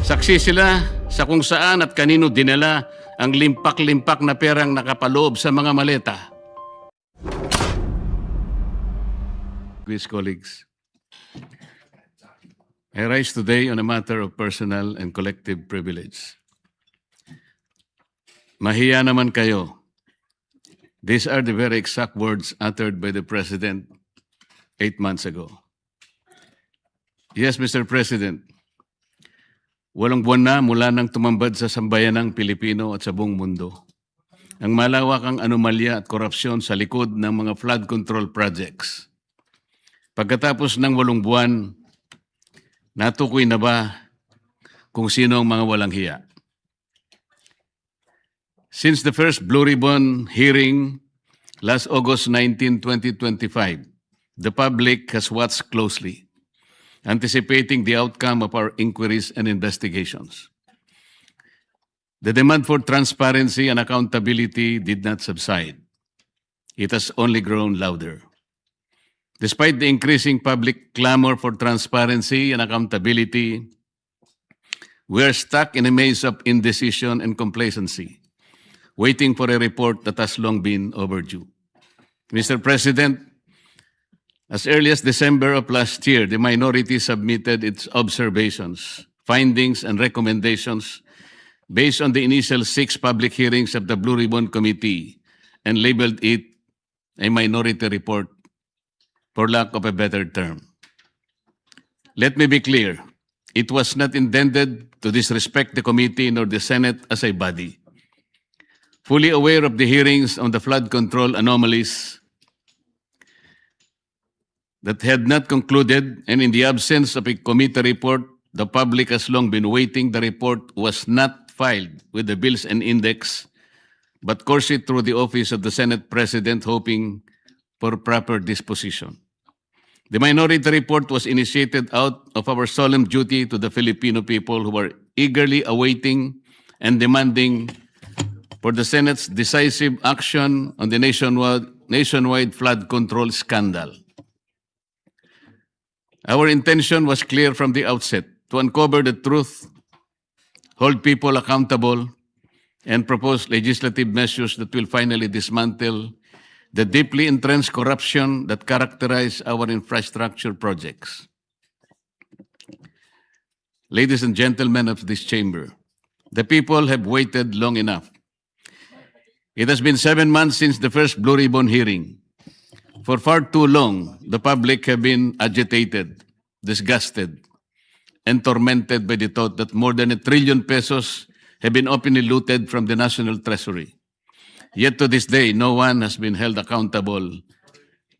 Saksi sila sa kung saan at kanino dinala ang limpak-limpak na perang nakapaloob sa mga maleta. Quiz colleagues, I rise today on a matter of personal and collective privilege. Mahiya naman kayo. These are the very exact words uttered by the President 8 months ago. Yes, Mr. President, walong buwan na mula nang tumambad sa sambayanang Pilipino at sa buong mundo ang malawakang anomalya at korupsyon sa likod ng mga flood control projects. Pagkatapos ng 8 buwan, natukoy na ba kung sino ang mga walang hiya? Since the first Blue Ribbon hearing last August 19, 2025, the public has watched closely, anticipating the outcome of our inquiries and investigations. The demand for transparency and accountability did not subside. It has only grown louder. Despite the increasing public clamor for transparency and accountability, we are stuck in a maze of indecision and complacency, waiting for a report that has long been overdue. Mr. President, as early as December of last year, the minority submitted its observations, findings, and recommendations based on the initial 6 public hearings of the Blue Ribbon Committee and labeled it a minority report, for lack of a better term. Let me be clear, it was not intended to disrespect the committee nor the Senate as a body. Fully aware of the hearings on the flood control anomalies that had not concluded, and in the absence of a committee report, the public has long been waiting. The report was not filed with the Bills and Index, but coursed through the office of the Senate President, hoping for proper disposition. The minority report was initiated out of our solemn duty to the Filipino people who are eagerly awaiting and demanding for the Senate's decisive action on the nationwide flood control scandal. Our intention was clear from the outset: to uncover the truth, hold people accountable, and propose legislative measures that will finally dismantle the deeply entrenched corruption that characterize our infrastructure projects. Ladies and gentlemen of this chamber, the people have waited long enough. It has been 7 months since the first Blue Ribbon hearing. For far too long, the public have been agitated, disgusted, and tormented by the thought that more than 1 trillion pesos have been openly looted from the National Treasury. Yet to this day, no one has been held accountable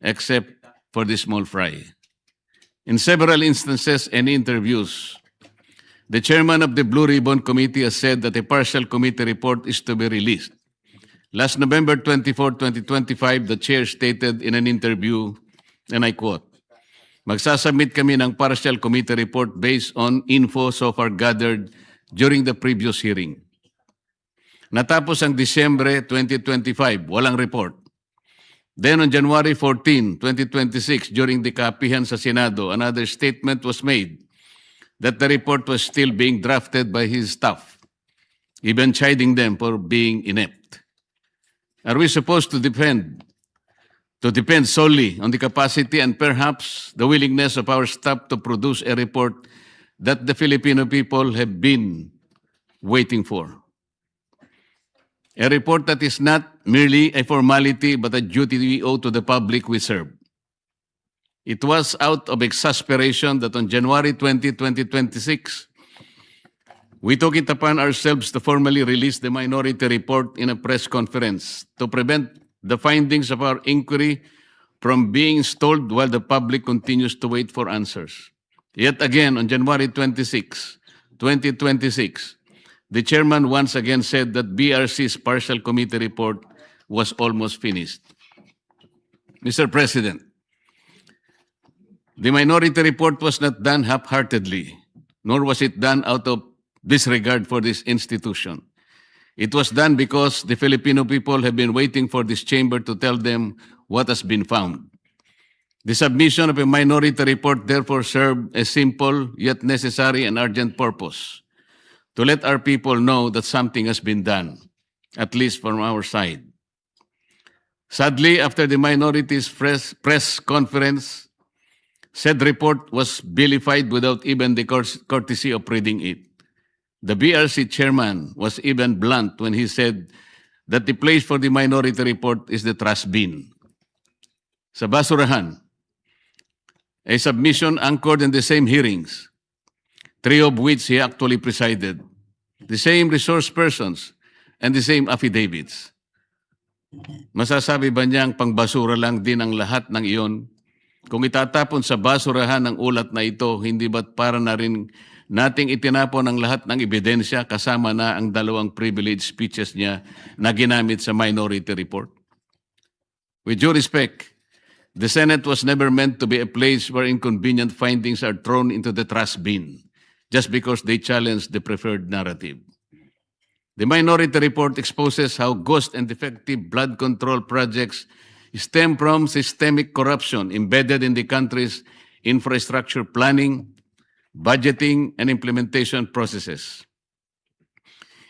except for the small fry. In several instances and interviews, the chairman of the Blue Ribbon Committee has said that a partial committee report is to be released. Last November 24, 2025, the chair stated in an interview, and I quote, "Magsasubmit kami ng partial committee report based on info so far gathered during the previous hearing." Natapos ang Disyembre 2025, walang report. Then on January 14, 2026, during the kapihan sa Senado, another statement was made that the report was still being drafted by his staff, even chiding them for being inept. Are we supposed to depend solely on the capacity and perhaps the willingness of our staff to produce a report that the Filipino people have been waiting for? A report that is not merely a formality but a duty we owe to the public we serve. It was out of exasperation that on January 20, 2026, we took it upon ourselves to formally release the minority report in a press conference to prevent the findings of our inquiry from being stalled while the public continues to wait for answers. Yet again, on January 26, 2026, the chairman once again said that BRC's partial committee report was almost finished. Mr. President, the minority report was not done half-heartedly, nor was it done out of disregard for this institution. It was done because the Filipino people have been waiting for this chamber to tell them what has been found. The submission of a minority report therefore served a simple yet necessary and urgent purpose: to let our people know that something has been done, at least from our side. Sadly, after the minority's press conference, said report was vilified without even the courtesy of reading it. The BRC chairman was even blunt when he said that the place for the minority report is the trash bin. Sa basurahan, a submission anchored in the same hearings, 3 of which he actually presided, the same resource persons, and the same affidavits. Masasabi ba niyang pangbasura lang din ang lahat ng iyon? Kung itatapon sa basurahan ang ulat na ito, hindi ba't para na rin nating itinapon ang lahat ng ebidensya kasama na ang 2 privilege speeches niya na ginamit sa minority report? With due respect, the Senate was never meant to be a place where inconvenient findings are thrown into the trash bin just because they challenge the preferred narrative. The minority report exposes how ghost and defective blood control projects stem from systemic corruption embedded in the country's infrastructure planning, budgeting, and implementation processes.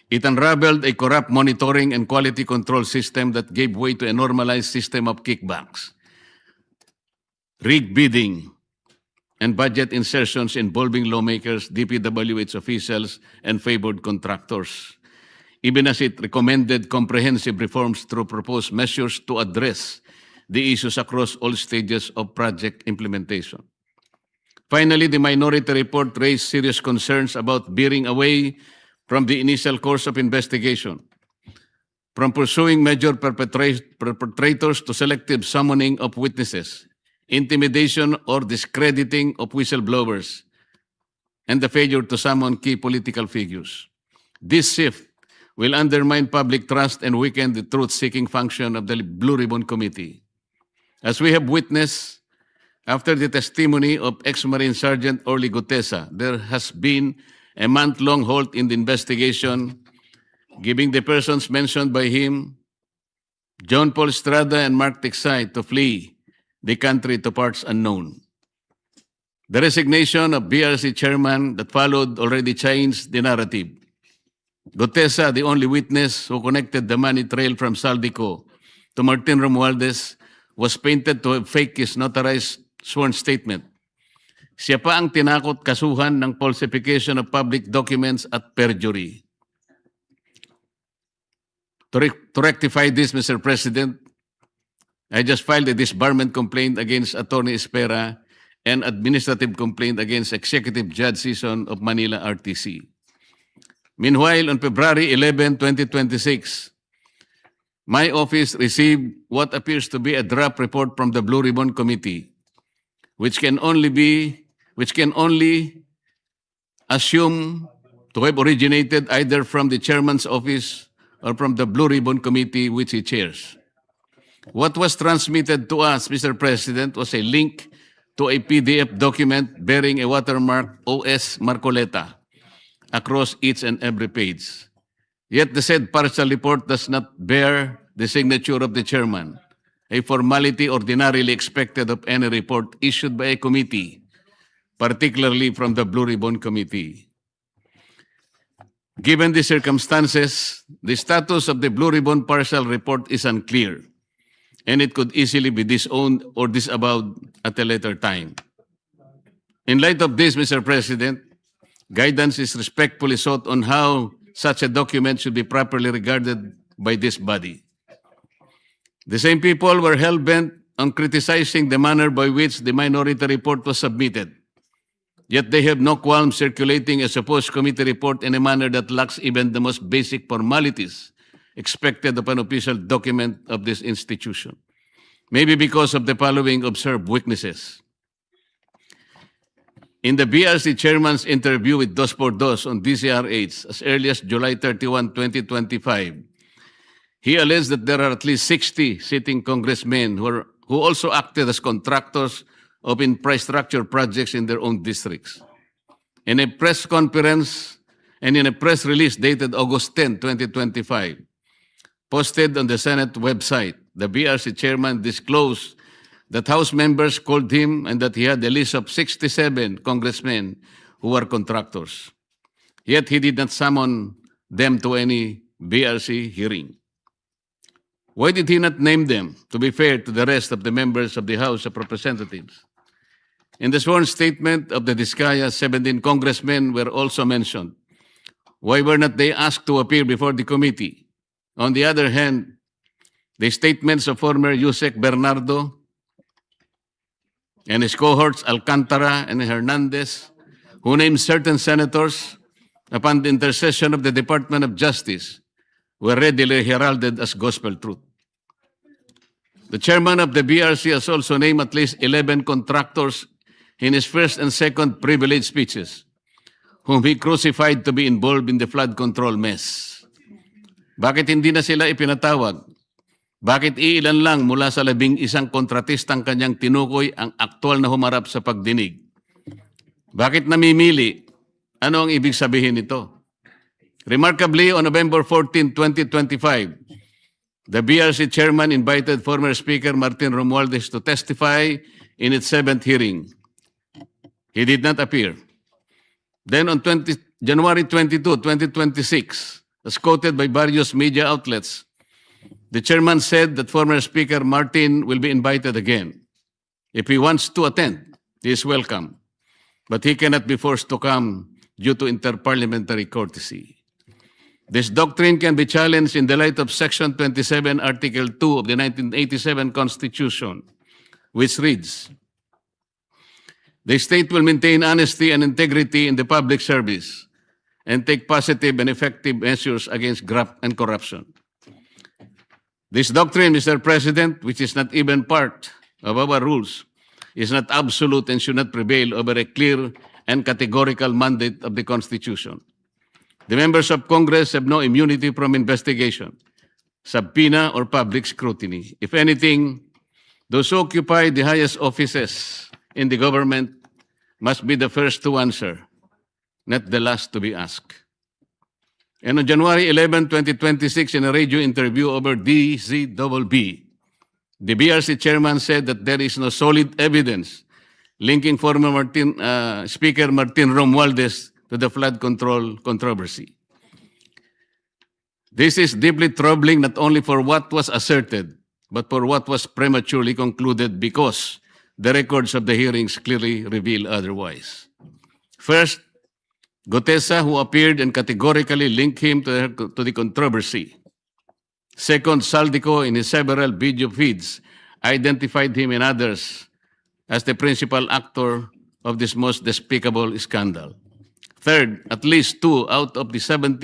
It unraveled a corrupt monitoring and quality control system that gave way to a normalized system of kickbacks, rigged bidding, and budget insertions involving lawmakers, DPWH officials, and favored contractors, even as it recommended comprehensive reforms through proposed measures to address the issues across all stages of project implementation. Finally, the minority report raised serious concerns about veering away from the initial course of investigation, from pursuing major perpetrators to selective summoning of witnesses, intimidation or discrediting of whistleblowers, and the failure to summon key political figures. This shift will undermine public trust and weaken the truth-seeking function of the Blue Ribbon Committee. As we have witnessed, after the testimony of ex-Marine Sergeant Orly Gutesa, there has been a month-long halt in the investigation, giving the persons mentioned by him, John Paul Estrada and Mark Tiksay, to flee the country to parts unknown. The resignation of BRC chairman that followed already changed the narrative. Gutesa, the only witness who connected the money trail from Saldico to Martin Romualdez, was painted to have faked his notarized sworn statement. Siya pa ang tinakot kasuhan ng falsification of public documents at perjury. To rectify this, Mr. President, I just filed a disbarment complaint against Attorney Espera and administrative complaint against Executive Judge Season of Manila RTC. Meanwhile, on February 11, 2026, my office received what appears to be a draft report from the Blue Ribbon Committee, which can only assume to have originated either from the chairman's office or from the Blue Ribbon Committee which he chairs. What was transmitted to us, Mr. President, was a link to a PDF document bearing a watermark OS Marcoleta across each and every page. Yet the said partial report does not bear the signature of the chairman, a formality ordinarily expected of any report issued by a committee, particularly from the Blue Ribbon Committee. Given the circumstances, the status of the Blue Ribbon partial report is unclear, and it could easily be disowned or disavowed at a later time. In light of this, Mr. President, guidance is respectfully sought on how such a document should be properly regarded by this body. The same people were hell-bent on criticizing the manner by which the minority report was submitted, yet they have no qualms circulating a supposed committee report in a manner that lacks even the most basic formalities expected of an official document of this institution, maybe because of the following observed weaknesses. In the BRC chairman's interview with Dos por Dos on DCRH as early as July 31, 2025, he alleged that there are at least 60 sitting congressmen who also acted as contractors of infrastructure projects in their own districts. In a press conference and in a press release dated August 10, 2025, posted on the Senate website, the BRC chairman disclosed that House members called him and that he had a list of 67 congressmen who were contractors. Yet he did not summon them to any BRC hearing. Why did he not name them, to be fair to the rest of the members of the House of Representatives? In the sworn statement of the Diskaya, 17 congressmen were also mentioned. Why were not they asked to appear before the committee? On the other hand, the statements of former Yusek Bernardo and his cohorts Alcantara and Hernandez, who named certain senators upon the intercession of the Department of Justice, were readily heralded as gospel truth. The chairman of the BRC has also named at least 11 contractors in his first and second privilege speeches, whom he crucified to be involved in the flood control mess. Bakit hindi na sila ipinatawag? Bakit iilan lang mula sa 11 kontratistang kanyang tinukoy ang aktual na humarap sa pagdinig? Bakit namimili? Ano ang ibig sabihin nito? Remarkably, on November 14, 2025, the BRC chairman invited former Speaker Martin Romualdez to testify in its 7th hearing. He did not appear. Then on January 22, 2026, as quoted by various media outlets, the chairman said that former Speaker Martin will be invited again. If he wants to attend, he is welcome, but he cannot be forced to come due to interparliamentary courtesy. This doctrine can be challenged in the light of Section 27, Article 2 of the 1987 Constitution, which reads, "The state will maintain honesty and integrity in the public service and take positive and effective measures against graft and corruption." This doctrine, Mr. President, which is not even part of our rules, is not absolute and should not prevail over a clear and categorical mandate of the Constitution. The members of Congress have no immunity from investigation, subpoena, or public scrutiny. If anything, those who occupy the highest offices in the government must be the first to answer, not the last to be asked. And on January 11, 2026, in a radio interview over DZBB, the BRC chairman said that there is no solid evidence linking former Speaker Martin Romualdez to the flood control controversy. This is deeply troubling not only for what was asserted, but for what was prematurely concluded because the records of the hearings clearly reveal otherwise. First, Gutesa, who appeared and categorically linked him to the controversy. Second, Saldico, in his several video feeds, identified him and others as the principal actor of this most despicable scandal. Third, at least 2 out of the 17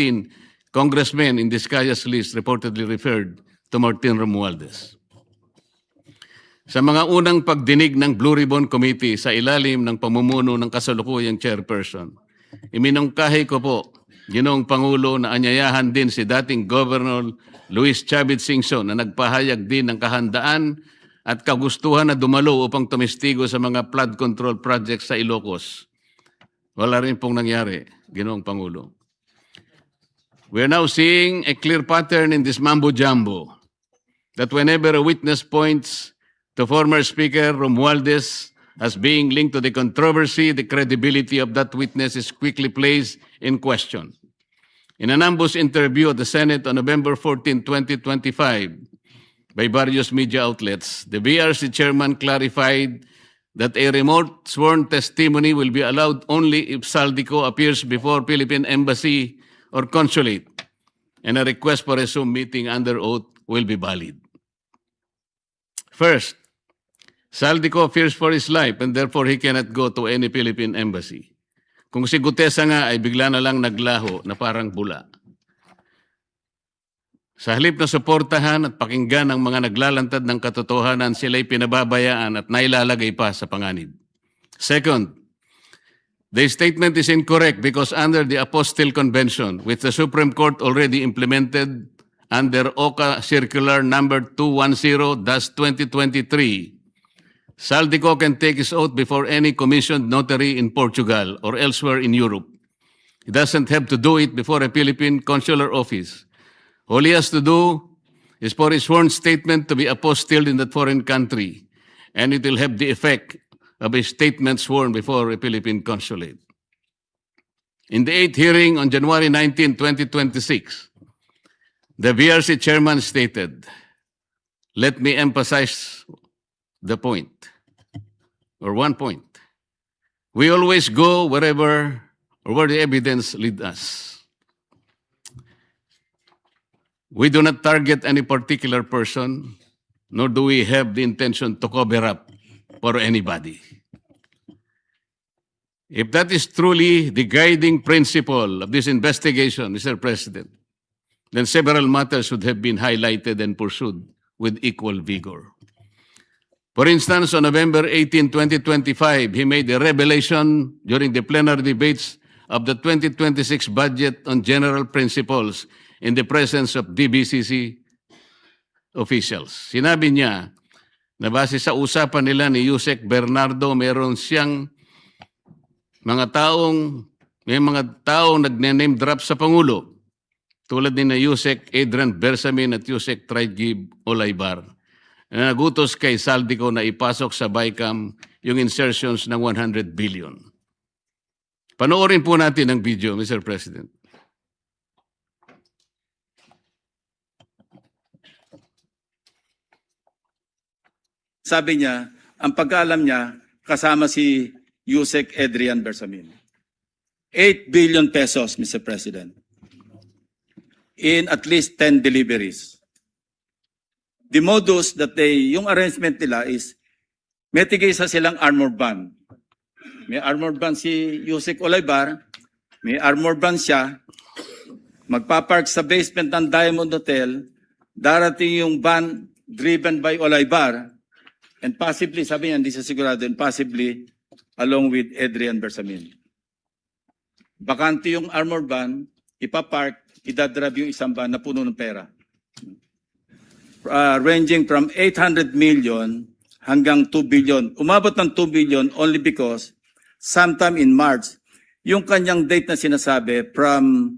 congressmen in Diskaya's list reportedly referred to Martin Romualdez. Sa mga unang pagdinig ng Blue Ribbon Committee sa ilalim ng pamumuno ng kasalukuyang chairperson, iminungkahi ko po, Ginoong Pangulo, na anyayahan din si dating Governor Luis Chavez Singson na nagpahayag din ng kahandaan at kagustuhan na dumalo upang tumistigo sa mga flood control projects sa Ilocos. Wala rin pong nangyari, Ginoong Pangulo. We are now seeing a clear pattern in this mambo-jumbo that whenever a witness points to former Speaker Romualdez as being linked to the controversy, the credibility of that witness is quickly placed in question. In an ambush interview at the Senate on November 14, 2025, by various media outlets, the BRC chairman clarified that a remote sworn testimony will be allowed only if Saldico appears before Philippine Embassy or Consulate, and a request for a Zoom meeting under oath will be valid. First, Saldico fears for his life and therefore he cannot go to any Philippine Embassy. Kung si Gutesa nga ay bigla na lang naglaho na parang bula. Sa halip na suportahan at pakinggan ang mga naglalantad ng katotohanan, sila'y pinababayaan at nailalagay pa sa panganib. Second, the statement is incorrect because under the Apostille Convention, which the Supreme Court already implemented under OCA Circular number 210-2023, Saldico can take his oath before any commissioned notary in Portugal or elsewhere in Europe. He doesn't have to do it before a Philippine consular office. All he has to do is for his sworn statement to be apostilled in that foreign country, and it will have the effect of a statement sworn before a Philippine consulate. In the 8th hearing on January 19, 2026, the VRC chairman stated, let me emphasize the point, or one point. We always go wherever or where the evidence leads us. We do not target any particular person, nor do we have the intention to cover up for anybody. If that is truly the guiding principle of this investigation, Mr. President, then several matters should have been highlighted and pursued with equal vigor. For instance, on November 18, 2025, he made a revelation during the plenary debates of the 2026 budget on general principles in the presence of DBCC officials. Sinabi niya na base sa usapan nila ni Yusek Bernardo, meron siyang may mga taong nagne-name drop sa Pangulo, tulad ni na Yusek Adrian Bersamin at Yusek Traigib Olaybar, na nagutos kay Saldico na ipasok sa BICAM yung insertions ng 100 billion. Panoorin po natin ang video, Mr. President. Sabi niya, ang pagkaalam niya, kasama si Yusek Adrian Bersamin. 8 billion pesos, Mr. President, in at least 10 deliveries. The modus that yung arrangement nila is, may tigisa silang armor van. May armor van si Yusek Olaybar, may armor van siya, magpapark sa basement ng Diamond Hotel, darating yung van driven by Olaybar, and possibly, sabi niya, hindi siya sigurado, and possibly, along with Adrian Bersamin. Bakante yung armor van, ipapark, idadrive yung isang van na puno ng pera. Ranging from 800 million hanggang 2 billion. Umabot ng 2 billion only because sometime in March, yung kanyang date na sinasabi from,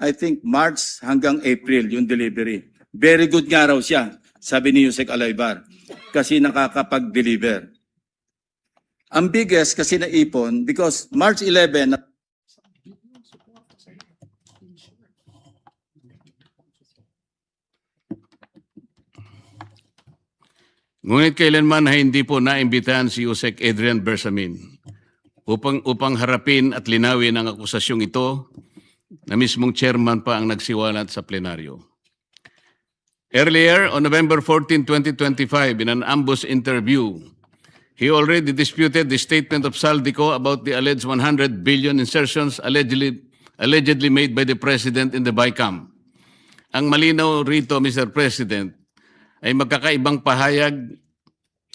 I think, March hanggang April, yung delivery. Very good nga raw siya, sabi ni Yusek Olaybar, kasi nakakapag-deliver. Ang biggest kasi naipon because March 11, ngunit kailanman ay hindi po naimbitahan si Yusek Adrian Bersamin upang harapin at linawin ang akusasyong ito na mismong chairman pa ang nagsiwalat sa plenaryo. Earlier, on November 14, 2025, in an ambush interview, he already disputed the statement of Saldico about the alleged 100 billion insertions allegedly made by the President in the BICAM. Ang malinaw rito, Mr. President, ay magkakaibang pahayag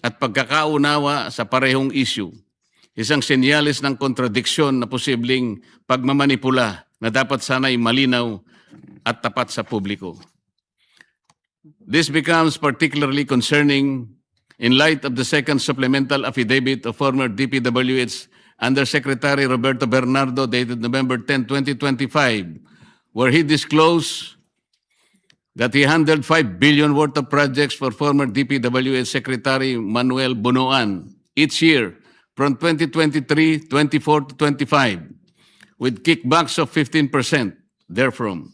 at pagkakaunawa sa parehong issue. Isang senyalis ng kontradiksyon na posibleng pagmamanipula na dapat sana'y malinaw at tapat sa publiko. This becomes particularly concerning in light of the second supplemental affidavit of former DPWH Undersecretary Roberto Bernardo dated November 10, 2025, where he disclosed that he handled 5 billion worth of projects for former DPWH Secretary Manuel Bunoan each year from 2023, 24 to 25, with kickbacks of 15% therefrom.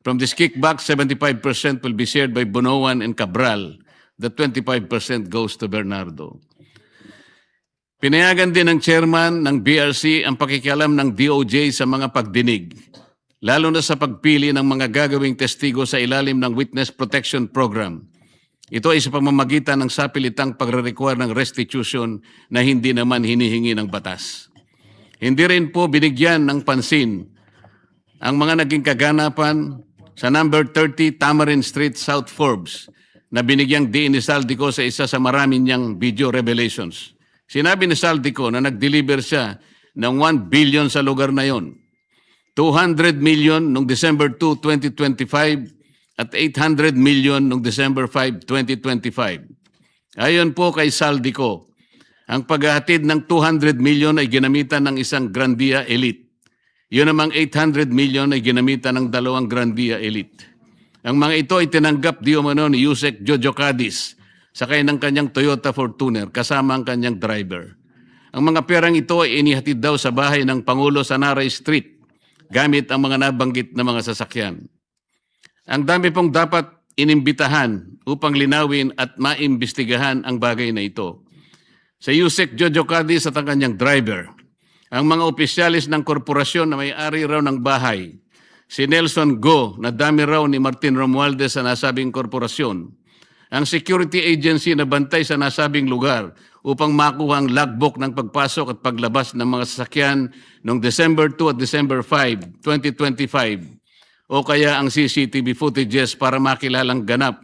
From this kickback, 75% will be shared by Bunoan and Cabral. The 25% goes to Bernardo. Pinayagan din ng chairman ng BRC ang pakikialam ng DOJ sa mga pagdinig, lalo na sa pagpili ng mga gagawing testigo sa ilalim ng Witness Protection Program. Ito ay sa pamamagitan ng sapilitang pagre-require ng restitution na hindi naman hinihingi ng batas. Hindi rin po binigyan ng pansin ang mga naging kaganapan sa number 30 Tamarin Street, South Forbes, na binigyang diin ni Saldico sa isa sa marami niyang video revelations. Sinabi ni Saldico na nag-deliver siya ng 1 billion sa lugar na yon, 200 million noong December 2, 2025 at 800 million noong December 5, 2025. Ayon po kay Saldico, ang paghahatid ng 200 million ay ginamitan ng isang Grandia Elite. Yun namang 800 million ay ginamitan ng dalawang Grandia Elite. Ang mga ito ay tinanggap di umano ni Yusek Jojo Cadiz sakay ng kanyang Toyota Fortuner kasama ang kanyang driver. Ang mga perang ito ay inihatid daw sa bahay ng Pangulo sa Naray Street gamit ang mga nabanggit na mga sasakyan. Ang dami pong dapat inimbitahan upang linawin at maimbestigahan ang bagay na ito. Sa Yusek Jojo Cadiz at ang kanyang driver, ang mga opisyalis ng korporasyon na may-ari raw ng bahay, si Nelson Go na dami raw ni Martin Romualdez sa nasabing korporasyon, ang security agency na bantay sa nasabing lugar upang makuha ang logbook ng pagpasok at paglabas ng mga sasakyan noong December 2 at December 5, 2025, o kaya ang CCTV footages para makilalang ganap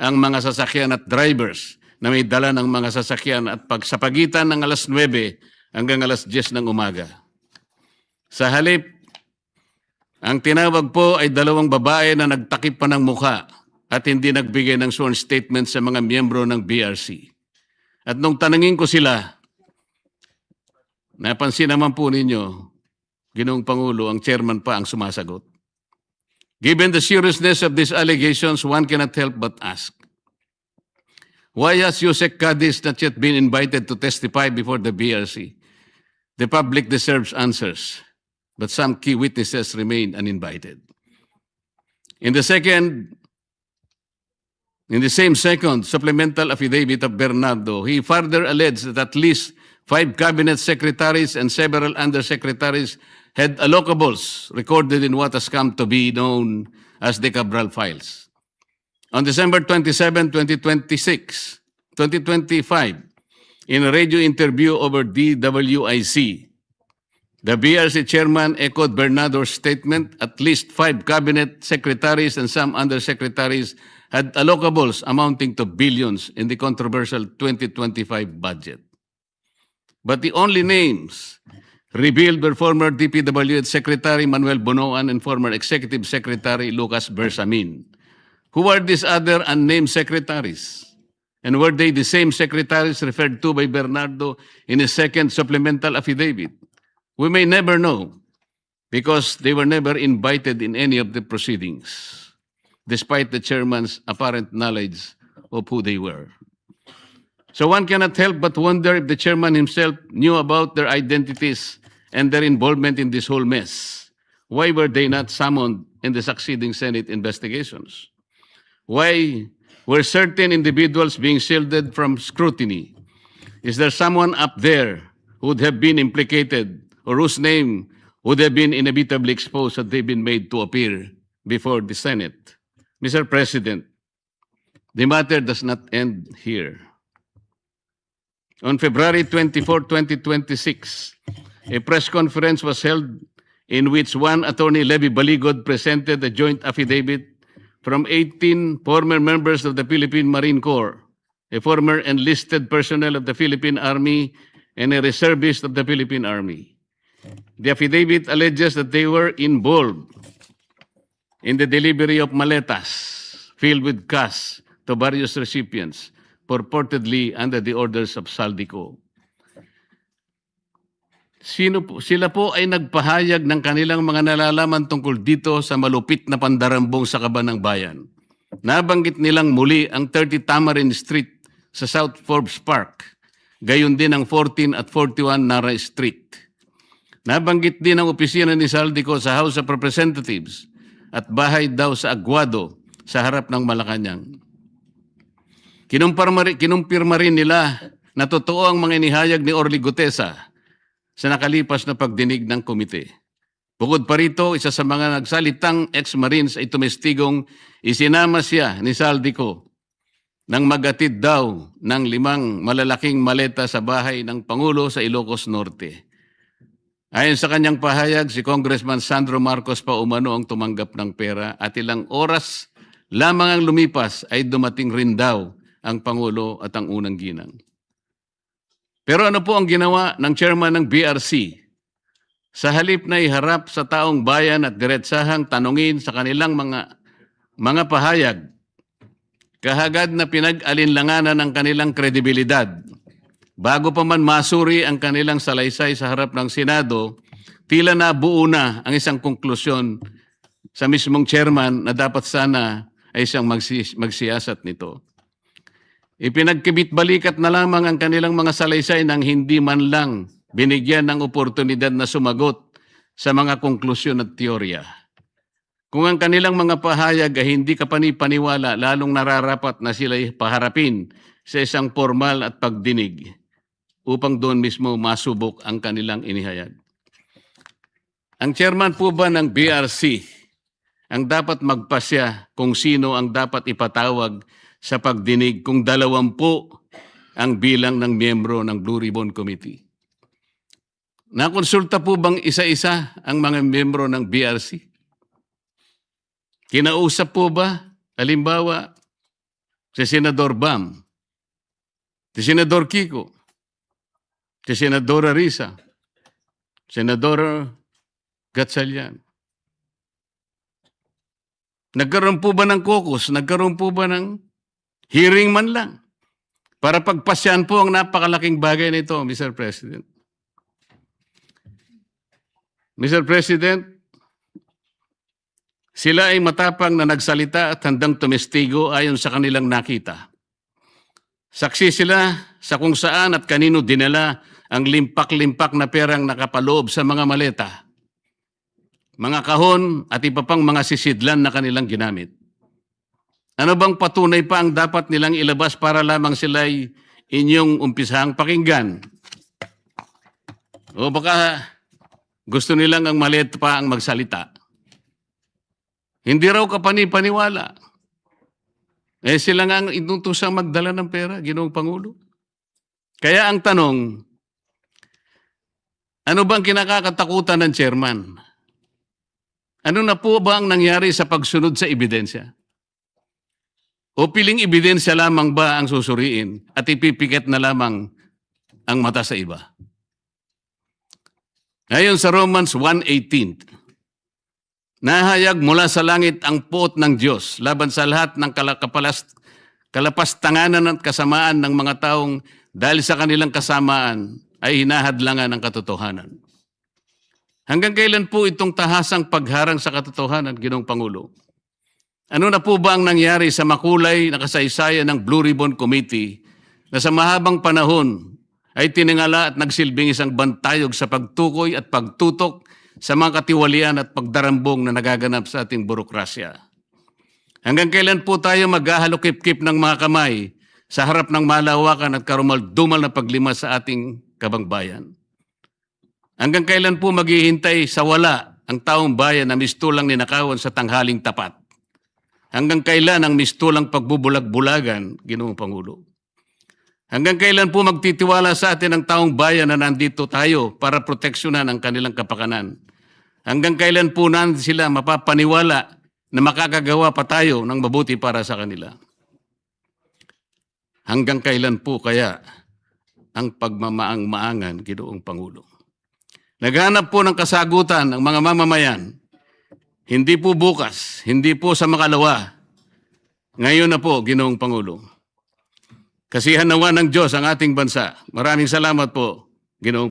ang mga sasakyan at drivers na may dala ng mga sasakyan at sa pagitan ng alas 9 hanggang alas 10 ng umaga. Sa halip, ang tinawag po ay dalawang babae na nagtakip pa ng mukha at hindi nagbigay ng sworn statement sa mga miyembro ng BRC. At nung tanungin ko sila, napansin naman po ninyo, Ginoong Pangulo, ang chairman pa ang sumasagot. Given the seriousness of these allegations, one cannot help but ask, why has Yusek Cadiz not yet been invited to testify before the BRC? The public deserves answers, but some key witnesses remain uninvited. In the same second supplemental affidavit of Bernardo, he further alleged that at least 5 cabinet secretaries and several undersecretaries had allocables recorded in what has come to be known as the Cabral files. On December 27, 2025, in a radio interview over DWIC, the BRC chairman echoed Bernardo's statement. At least 5 cabinet secretaries and some undersecretaries had allocables amounting to billions in the controversial 2025 budget. But the only names revealed were former DPWH Secretary Manuel Bonoan and former Executive Secretary Lucas Bersamin. Who are these other unnamed secretaries? And were they the same secretaries referred to by Bernardo in his second supplemental affidavit? We may never know because they were never invited in any of the proceedings, despite the chairman's apparent knowledge of who they were. So one cannot help but wonder if the chairman himself knew about their identities and their involvement in this whole mess. Why were they not summoned in the succeeding Senate investigations? Why were certain individuals being shielded from scrutiny? Is there someone up there who would have been implicated or whose name would have been inevitably exposed had they been made to appear before the Senate? Mr. President, the matter does not end here. On February 24, 2026, a press conference was held in which one attorney, Levy Baligod, presented a joint affidavit from 18 former members of the Philippine Marine Corps, a former enlisted personnel of the Philippine Army, and a reservist of the Philippine Army. The affidavit alleges that they were involved in the delivery of maletas filled with cash to various recipients, purportedly under the orders of Saldico. Sila po ay nagpahayag ng kanilang mga nalalaman tungkol dito sa malupit na pandarambong sa Kaban ng Bayan. Nabanggit nilang muli ang 30 Tamarin Street sa South Forbes Park, gayon din ang 14 at 41 Nara Street. Nabanggit din ang opisina ni Saldico sa House of Representatives at bahay daw sa Aguado sa harap ng Malacanang. Kinumpirma rin nila na totoo ang mga inihayag ni Orly Gutesa sa nakalipas na pagdinig ng komite. Bukod pa rito, isa sa mga nagsalitang ex-Marines ay tumestigong isinama siya ni Saldico nang magatid daw ng 5 malalaking maleta sa bahay ng Pangulo sa Ilocos Norte. Ayon sa kanyang pahayag, si Congressman Sandro Marcos pa umano ang tumanggap ng pera at ilang oras lamang ang lumipas ay dumating rin daw ang Pangulo at ang unang ginang. Pero ano po ang ginawa ng chairman ng BRC? Sa halip na iharap sa taong bayan at diretsahang tanungin sa kanilang mga pahayag, kahagad na pinag-alinlanganan ang kanilang kredibilidad. Bago pa man masuri ang kanilang salaysay sa harap ng Senado, tila nabuo na ang isang konklusyon sa mismong chairman na dapat sana ay siyang magsiyasat nito. Ipinagkibit-balikat na lamang ang kanilang mga salaysay nang hindi man lang binigyan ng oportunidad na sumagot sa mga konklusyon at teorya. Kung ang kanilang mga pahayag ay hindi kapani-paniwala, lalong nararapat na sila'y paharapin sa isang formal at pagdinig upang doon mismo masubok ang kanilang inihayag. Ang chairman po ba ng BRC ang dapat magpasya kung sino ang dapat ipatawag sa pagdinig kung 20 ang bilang ng miyembro ng Blue Ribbon Committee? Nakonsulta po bang isa-isa ang mga miyembro ng BRC? Kinausap po ba, halimbawa, si Senador Bam, si Senador Kiko, si Senadora Risa, Senador Gatchalian? Nagkaroon po ba ng caucus? Nagkaroon po ba ng hearing man lang? Para pagpasyan po ang napakalaking bagay nito, Mr. President. Mr. President, sila ay matapang na nagsalita at handang tumestigo ayon sa kanilang nakita. Saksi sila sa kung saan at kanino dinala ang limpak-limpak na perang nakapaloob sa mga maleta, mga kahon at iba pang mga sisidlan na kanilang ginamit. Ano bang patunay pa ang dapat nilang ilabas para lamang sila'y inyong umpisahang pakinggan? O baka gusto nilang ang maleta pa ang magsalita? Hindi raw kapani-paniwala. Sila nga ang inutusang magdala ng pera, Ginoong Pangulo. Kaya ang tanong, ano bang kinakatakutan ng chairman? Ano na po ba ang nangyari sa pagsunod sa ebidensya? O piling ebidensya lamang ba ang susuriin at ipipikit na lamang ang mata sa iba? Ngayon sa Romans 1:18, nahayag mula sa langit ang puot ng Diyos laban sa lahat ng kalapastanganan at kasamaan ng mga taong dahil sa kanilang kasamaan ay hinahadlangan ng katotohanan. Hanggang kailan po itong tahasang pagharang sa katotohanan, Ginoong Pangulo? Ano na po ba ang nangyari sa makulay na kasaysayan ng Blue Ribbon Committee na sa mahabang panahon ay tiningala at nagsilbing isang bantayog sa pagtukoy at pagtutok sa mga katiwalian at pagdarambong na nagaganap sa ating burokrasya? Hanggang kailan po tayo maghahalokip-kip ng mga kamay sa harap ng malawakan at karumal-dumal na paglimas sa ating kabangbayan? Hanggang kailan po maghihintay sa wala ang taong bayan na mistulang ninakawan sa tanghaling tapat? Hanggang kailan ang mistulang pagbubulag-bulagan, Ginoong Pangulo? Hanggang kailan po magtitiwala sa atin ang taong bayan na nandito tayo para proteksyonan ang kanilang kapakanan? Hanggang kailan po natin sila mapapaniwala na makakagawa pa tayo ng mabuti para sa kanila? Hanggang kailan po kaya ang pagmamaang-maangan, Ginoong Pangulo? Naghanap po ng kasagutan ang mga mamamayan. Hindi po bukas, hindi po sa makalawa. Ngayon na po, Ginoong Pangulo. Kasihan nawa ng Diyos ang ating bansa. Maraming salamat po, Ginoong